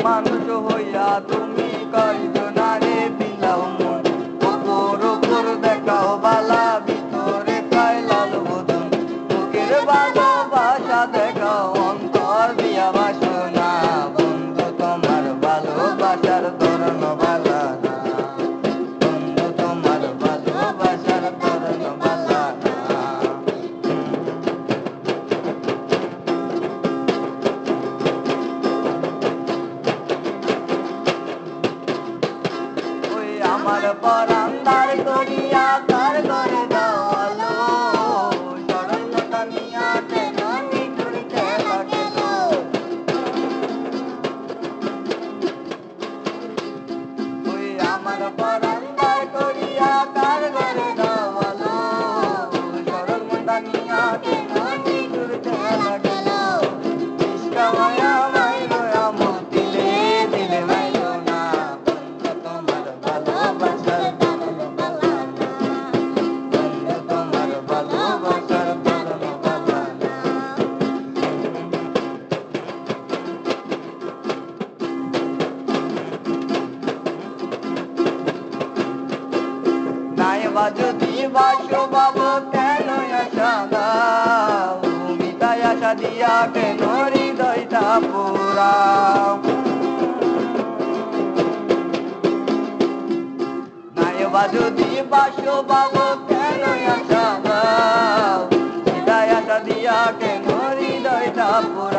মানুষ হইয়া তুমি কয়জনারে দিলাও মন ওপর ওপর দেখাও বালা ভিতরে খায় লাল বদন মুখের ভালোবাসা দেখাও অন্তর দিয়া বাসনা বন্ধু তোমার ভালোবাসার ধরন বালা না বন্ধু তোমার ভালোবাসার ধরন বালা না আমার পরান্দার করিয়া তার ঘরে দেওয়ালো সরল টানিয়া কেন নিঠুরতে লাগিল ওই আমার পরান্দার করিয়া তার ঘরে দেওয়ালো সরল টানিয়া কেন নিঠুরতে লাগিল ইশকা মায়া মাইলো আমো দিলে দিলে মাইলো না বন্ধু তোমার ভালোবাসার ধরন বালা না বন্ধু তোমার ভালোবাসার ধরন বালা না নাইবা যদি বাসো বাবু কেন আশা দাও মিতায় আশা দিয়া কেন হৃদয়টা পুরাও নাইবা যদি বাসো বাবু কেন আশা দাও মিতায় আশা দিয়া কেন হৃদয়টা পুরাও